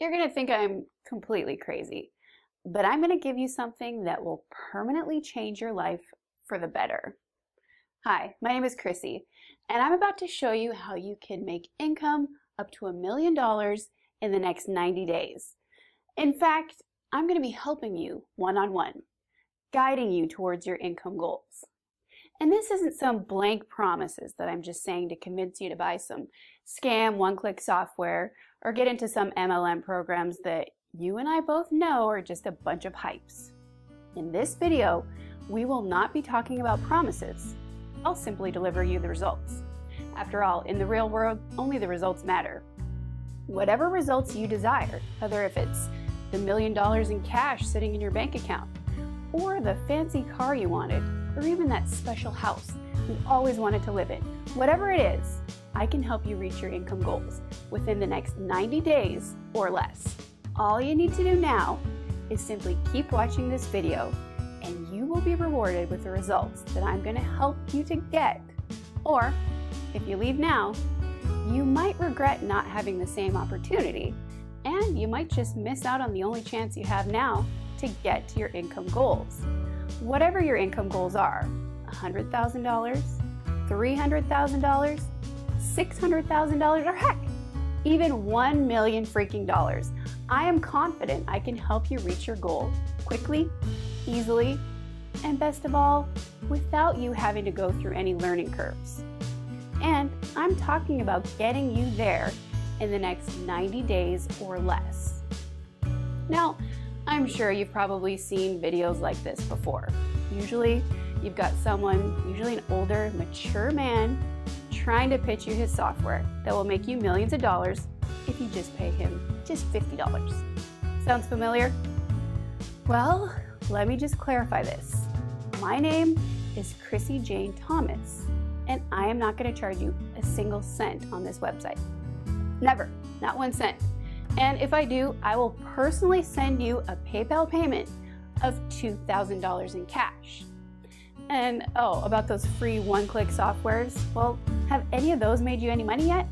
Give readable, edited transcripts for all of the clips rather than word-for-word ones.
You're going to think I'm completely crazy, but I'm going to give you something that will permanently change your life for the better. Hi, my name is Chrissy, and I'm about to show you how you can make income up to $1 million in the next 90 days. In fact, I'm going to be helping you one-on-one, guiding you towards your income goals. And this isn't some blank promises that I'm just saying to convince you to buy some scam one-click software or get into some MLM programs that you and I both know are just a bunch of hypes. In this video, we will not be talking about promises. I'll simply deliver you the results. After all, in the real world, only the results matter. Whatever results you desire, whether if it's the $1 million in cash sitting in your bank account, or the fancy car you wanted, or even that special house you always wanted to live in, whatever it is, I can help you reach your income goals within the next 90 days or less. All you need to do now is simply keep watching this video and you will be rewarded with the results that I'm going to help you to get. Or, if you leave now, you might regret not having the same opportunity, and you might just miss out on the only chance you have now to get to your income goals. Whatever your income goals are, $100,000, $300,000, $600,000, or heck, even $1 million freaking dollars, I am confident I can help you reach your goal quickly, easily, and best of all, without you having to go through any learning curves. And I'm talking about getting you there in the next 90 days or less. Now, I'm sure you've probably seen videos like this before. Usually, you've got someone, usually an older, mature man, trying to pitch you his software that will make you millions of dollars if you just pay him just $50. Sounds familiar? Well, let me just clarify this. My name is Chrissy Jane Thomas, and I am not going to charge you a single cent on this website. Never, not 1 cent. And if I do, I will personally send you a PayPal payment of $2,000 in cash. And oh, about those free one-click softwares, well, have any of those made you any money yet?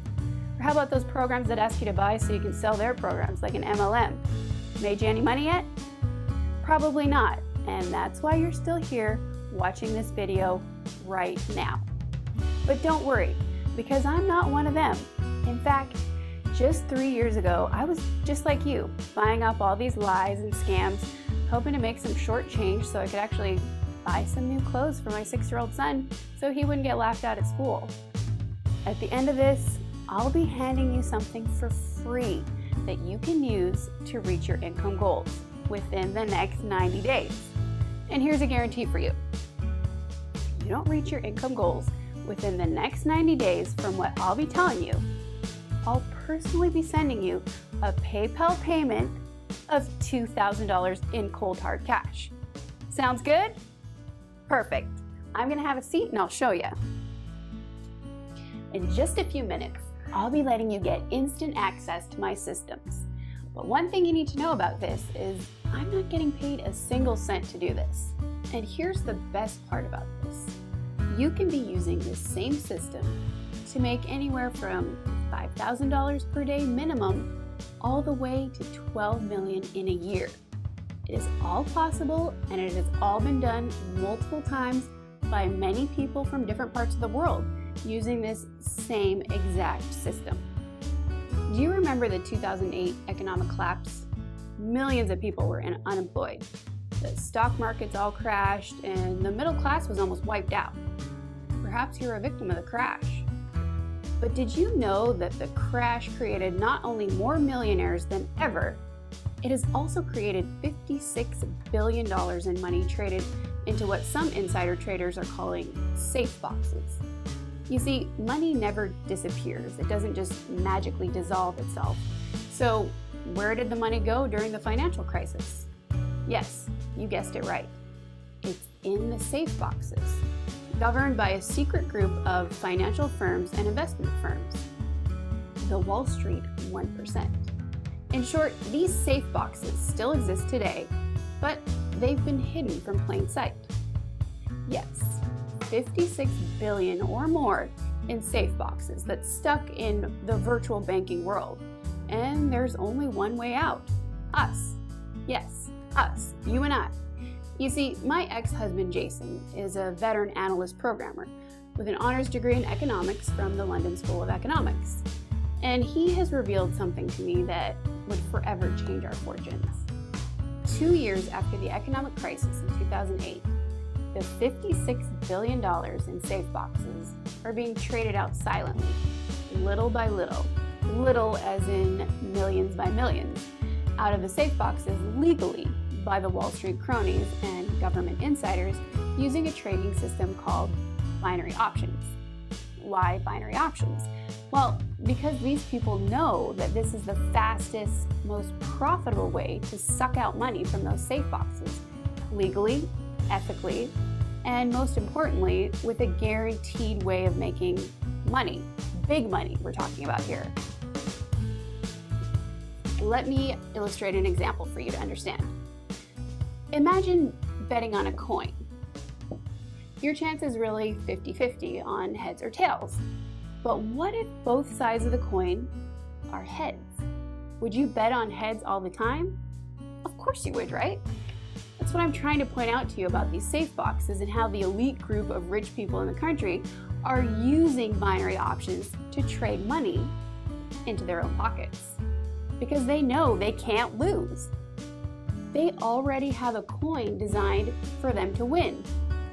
Or how about those programs that ask you to buy so you can sell their programs, like an MLM? Made you any money yet? Probably not, and that's why you're still here watching this video right now. But don't worry, because I'm not one of them. In fact, just 3 years ago, I was just like you, buying up all these lies and scams, hoping to make some short change so I could actually buy some new clothes for my 6-year-old son so he wouldn't get laughed at school. At the end of this, I'll be handing you something for free that you can use to reach your income goals within the next 90 days. And here's a guarantee for you. If you don't reach your income goals within the next 90 days from what I'll be telling you, I'll personally be sending you a PayPal payment of $2,000 in cold hard cash. Sounds good? Perfect. I'm going to have a seat and I'll show you. In just a few minutes, I'll be letting you get instant access to my systems. But one thing you need to know about this is I'm not getting paid a single cent to do this. And here's the best part about this. You can be using this same system to make anywhere from $5,000 per day minimum all the way to $12 million in a year. It is all possible, and it has all been done multiple times by many people from different parts of the world using this same exact system. Do you remember the 2008 economic collapse? Millions of people were unemployed. The stock markets all crashed, and the middle class was almost wiped out. Perhaps you're a victim of the crash. But did you know that the crash created not only more millionaires than ever, it has also created $56 billion in money traded into what some insider traders are calling safe boxes. You see, money never disappears. It doesn't just magically dissolve itself. So where did the money go during the financial crisis? Yes, you guessed it right. It's in the safe boxes, governed by a secret group of financial firms and investment firms, the Wall Street 1%. In short, these safe boxes still exist today, but they've been hidden from plain sight. Yes, 56 billion or more in safe boxes that's stuck in the virtual banking world. and there's only one way out. Us. Yes, us, you and I. You see, my ex-husband Jason is a veteran analyst programmer with an honors degree in economics from the London School of Economics. And he has revealed something to me that would forever change our fortunes. 2 years after the economic crisis in 2008, the $56 billion in safe boxes are being traded out silently, little by little, little as in millions by millions, out of the safe boxes legally by the Wall Street cronies and government insiders using a trading system called binary options. Why binary options? Well, because these people know that this is the fastest, most profitable way to suck out money from those safe boxes, legally, ethically, and most importantly, with a guaranteed way of making money. Big money we're talking about here. Let me illustrate an example for you to understand. Imagine betting on a coin. Your chance is really 50-50 on heads or tails. But what if both sides of the coin are heads? Would you bet on heads all the time? Of course you would, right? That's what I'm trying to point out to you about these safe boxes and how the elite group of rich people in the country are using binary options to trade money into their own pockets. Because they know they can't lose. They already have a coin designed for them to win.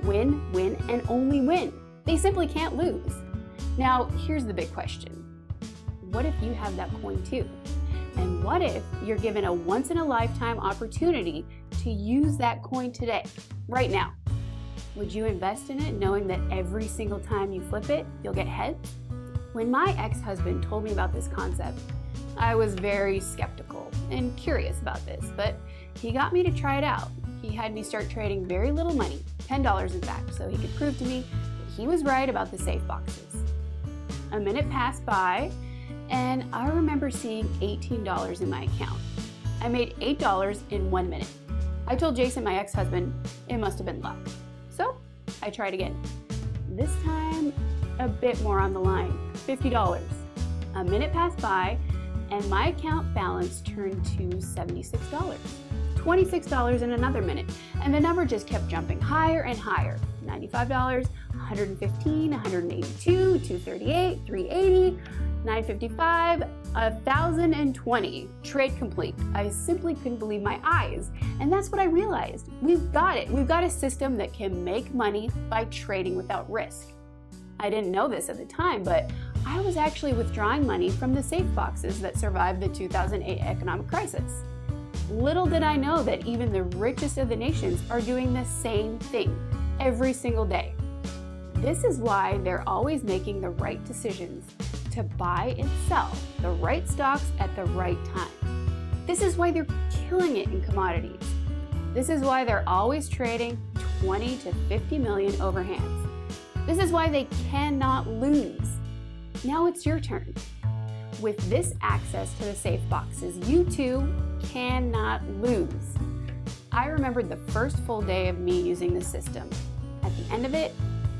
Win, win, and only win. They simply can't lose. Now, here's the big question. What if you have that coin too? And what if you're given a once-in-a-lifetime opportunity to use that coin today, right now? Would you invest in it knowing that every single time you flip it, you'll get heads? When my ex-husband told me about this concept, I was very skeptical and curious about this, but he got me to try it out. He had me start trading very little money, $10 in fact, so he could prove to me that he was right about the safe boxes. A minute passed by, and I remember seeing $18 in my account. I made $8 in 1 minute. I told Jason, my ex-husband, it must have been luck. So I tried again. This time, a bit more on the line, $50. A minute passed by, and my account balance turned to $76. $26 in another minute, and the number just kept jumping higher and higher. $95, $115, $182, $238, $380, $955, $1,020. Trade complete. I simply couldn't believe my eyes, and that's what I realized. We've got it. We've got a system that can make money by trading without risk. I didn't know this at the time, but I was actually withdrawing money from the safe boxes that survived the 2008 economic crisis. Little did I know that even the richest of the nations are doing the same thing every single day. This is why they're always making the right decisions to buy and sell the right stocks at the right time. This is why they're killing it in commodities. This is why they're always trading 20 to 50 million overhands. This is why they cannot lose. Now it's your turn. With this access to the safe boxes, you too cannot lose. I remembered the first full day of me using the system. At the end of it,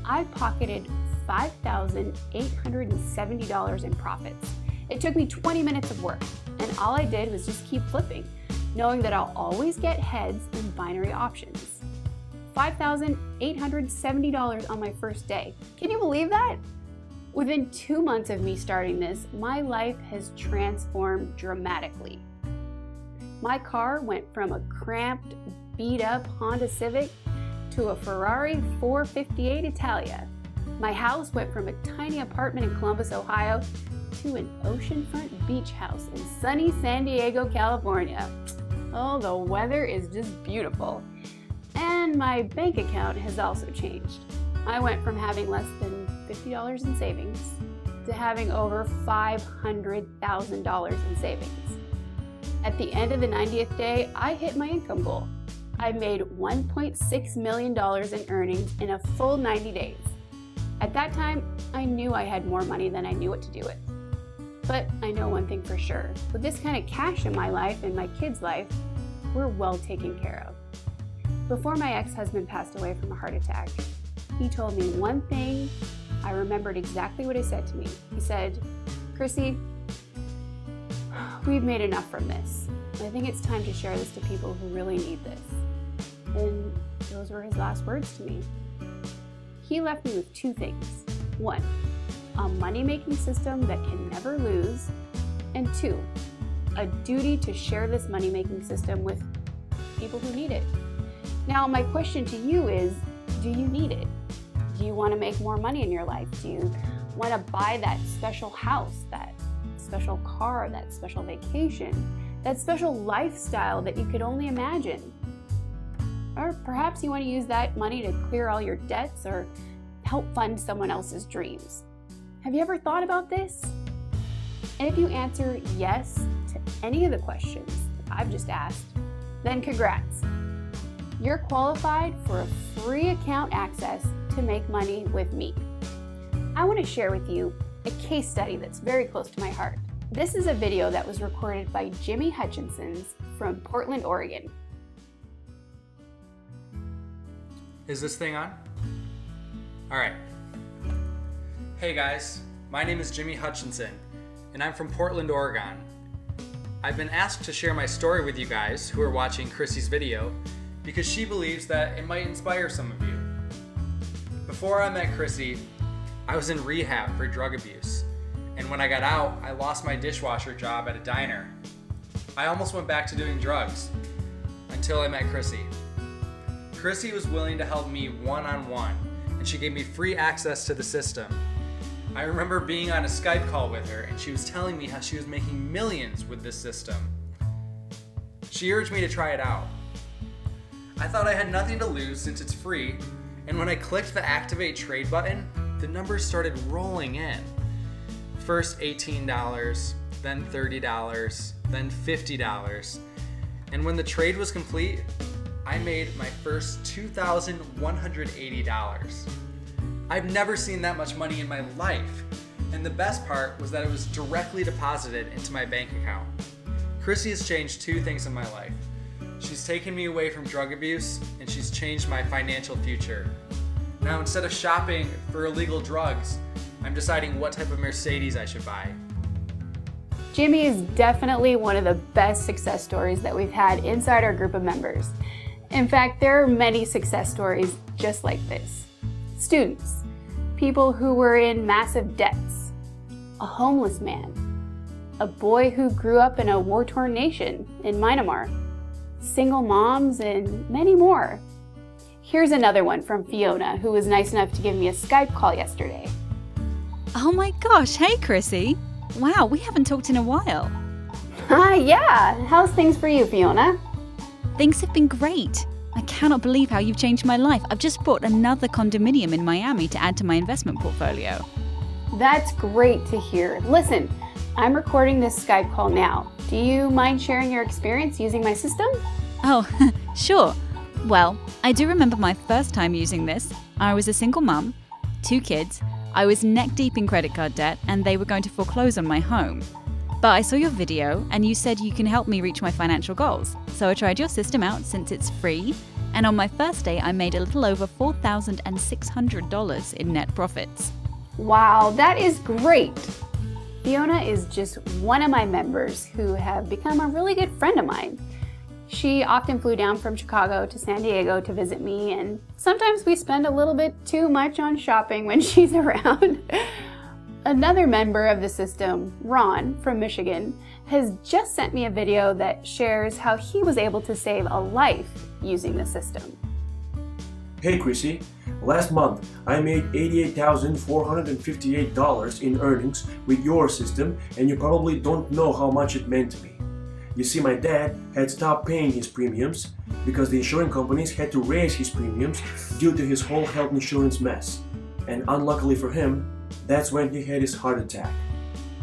I pocketed $5,870 in profits. It took me 20 minutes of work, and all I did was just keep flipping, knowing that I'll always get heads in binary options. $5,870 on my first day. Can you believe that? Within 2 months of me starting this, my life has transformed dramatically. My car went from a cramped, beat-up Honda Civic to a Ferrari 458 Italia. My house went from a tiny apartment in Columbus, Ohio, to an oceanfront beach house in sunny San Diego, California. Oh, the weather is just beautiful. And my bank account has also changed. I went from having less than $50 in savings to having over $500,000 in savings. At the end of the 90th day, I hit my income goal. I made $1.6 million in earnings in a full 90 days. At that time, I knew I had more money than I knew what to do with. But I know one thing for sure. With this kind of cash in my life and my kids' life, we're well taken care of. Before my ex-husband passed away from a heart attack, he told me one thing. I remembered exactly what he said to me. He said, "Chrissy, we've made enough from this. I think it's time to share this to people who really need this. And those were his last words to me. He left me with two things. One, a money-making system that can never lose. And two, a duty to share this money-making system with people who need it. Now, my question to you is, do you need it? Do you want to make more money in your life? Do you want to buy that special house, that special car, that special vacation, that special lifestyle that you could only imagine? Or perhaps you want to use that money to clear all your debts or help fund someone else's dreams. Have you ever thought about this? And if you answer yes to any of the questions I've just asked, then congrats. You're qualified for a free account access to make money with me. I want to share with you a case study that's very close to my heart. This is a video that was recorded by Jimmy Hutchinson from Portland, Oregon. Is this thing on? All right. Hey guys, my name is Jimmy Hutchinson, and I'm from Portland, Oregon. I've been asked to share my story with you guys who are watching Chrissy's video because she believes that it might inspire some of you. Before I met Chrissy, I was in rehab for drug abuse, and when I got out, I lost my dishwasher job at a diner. I almost went back to doing drugs until I met Chrissy. Chrissy was willing to help me one-on-one, and she gave me free access to the system. I remember being on a Skype call with her, and she was telling me how she was making millions with this system. She urged me to try it out. I thought I had nothing to lose since it's free, and when I clicked the Activate Trade button, the numbers started rolling in. First $18, then $30, then $50, and when the trade was complete, I made my first $2,180. I've never seen that much money in my life, and the best part was that it was directly deposited into my bank account. Chrissy has changed two things in my life. She's taken me away from drug abuse, and she's changed my financial future. Now, instead of shopping for illegal drugs, I'm deciding what type of Mercedes I should buy. Jimmy is definitely one of the best success stories that we've had inside our group of members. In fact, there are many success stories just like this. Students, people who were in massive debts, a homeless man, a boy who grew up in a war-torn nation in Myanmar, single moms, and many more. Here's another one from Fiona, who was nice enough to give me a Skype call yesterday. Oh my gosh, hey Chrissy. Wow, we haven't talked in a while. Yeah, how's things for you, Fiona? Things have been great. I cannot believe how you've changed my life. I've just bought another condominium in Miami to add to my investment portfolio. That's great to hear. Listen, I'm recording this Skype call now. Do you mind sharing your experience using my system? Oh, sure. Well, I do remember my first time using this. I was a single mum, 2 kids, I was neck deep in credit card debt, and they were going to foreclose on my home. But I saw your video and you said you can help me reach my financial goals. So I tried your system out since it's free, and on my first day I made a little over $4,600 in net profits. Wow, that is great! Fiona is just one of my members who have become a really good friend of mine. She often flew down from Chicago to San Diego to visit me, and sometimes we spend a little bit too much on shopping when she's around. Another member of the system, Ron from Michigan, has just sent me a video that shares how he was able to save a life using the system. Hey Chrissy, last month I made $88,458 in earnings with your system, and you probably don't know how much it meant to me. You see, my dad had stopped paying his premiums because the insurance companies had to raise his premiums due to his whole health insurance mess. And unluckily for him, that's when he had his heart attack.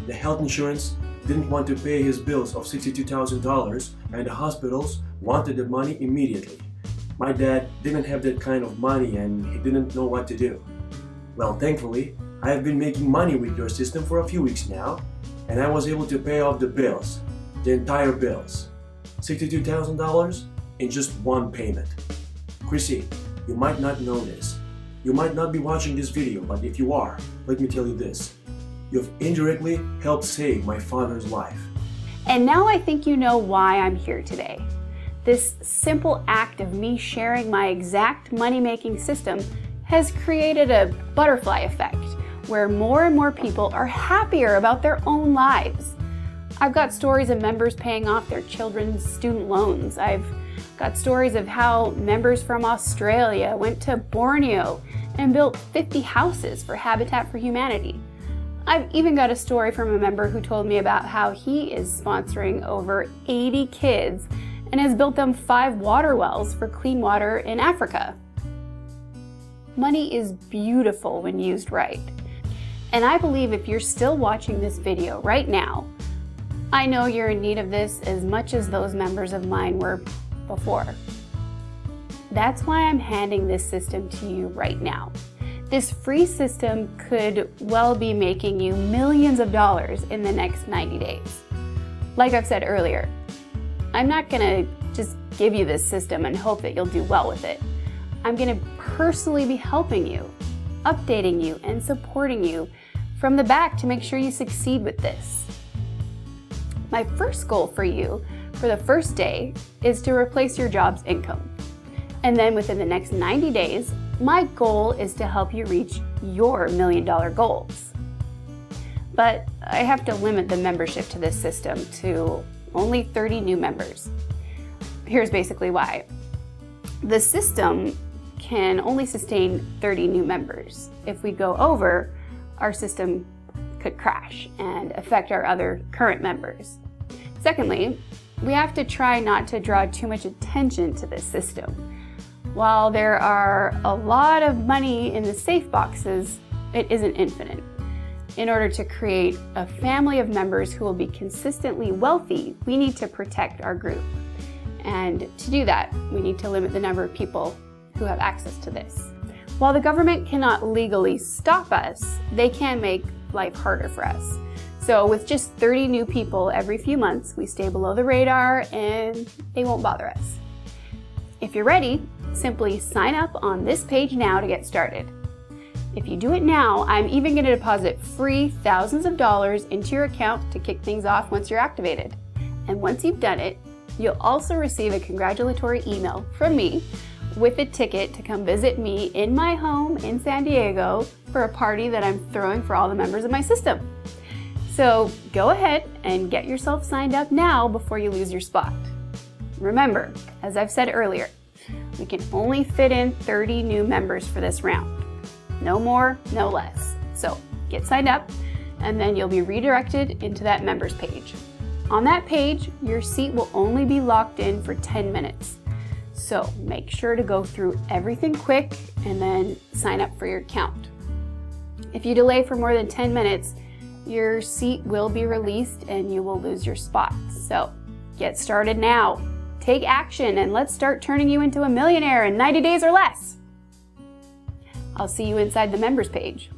The health insurance didn't want to pay his bills of $62,000, and the hospitals wanted the money immediately. My dad didn't have that kind of money and he didn't know what to do. Well, thankfully, I have been making money with your system for a few weeks now, and I was able to pay off the bills, the entire bills. $62,000 in just one payment. Chrissy, you might not know this. You might not be watching this video, but if you are, let me tell you this. You've indirectly helped save my father's life. And now I think you know why I'm here today. This simple act of me sharing my exact money-making system has created a butterfly effect where more and more people are happier about their own lives. I've got stories of members paying off their children's student loans. I've got stories of how members from Australia went to Borneo and built 50 houses for Habitat for Humanity. I've even got a story from a member who told me about how he is sponsoring over 80 kids and has built them 5 water wells for clean water in Africa. Money is beautiful when used right. And I believe if you're still watching this video right now, I know you're in need of this as much as those members of mine were before. That's why I'm handing this system to you right now. This free system could well be making you millions of dollars in the next 90 days. Like I've said earlier, I'm not gonna just give you this system and hope that you'll do well with it. I'm gonna personally be helping you, updating you, and supporting you from the back to make sure you succeed with this. My first goal for you for the first day is to replace your job's income. And then within the next 90 days, my goal is to help you reach your $1 million goals. But I have to limit the membership to this system to only 30 new members. Here's basically why. The system can only sustain 30 new members. If we go over, our system could crash and affect our other current members. Secondly, we have to try not to draw too much attention to this system. While there are a lot of money in the safe boxes, it isn't infinite. In order to create a family of members who will be consistently wealthy, we need to protect our group. And to do that, we need to limit the number of people who have access to this. While the government cannot legally stop us, they can make life harder for us. So with just 30 new people every few months, we stay below the radar and they won't bother us. If you're ready, simply sign up on this page now to get started. If you do it now, I'm even going to deposit free thousands of dollars into your account to kick things off once you're activated. And once you've done it, you'll also receive a congratulatory email from me with a ticket to come visit me in my home in San Diego for a party that I'm throwing for all the members of my system. So go ahead and get yourself signed up now before you lose your spot. Remember, as I've said earlier, we can only fit in 30 new members for this round. No more, no less. So get signed up and then you'll be redirected into that members page. On that page, your seat will only be locked in for 10 minutes. So make sure to go through everything quick and then sign up for your account. If you delay for more than 10 minutes, your seat will be released and you will lose your spot. So get started now. Take action and let's start turning you into a millionaire in 90 days or less. I'll see you inside the members page.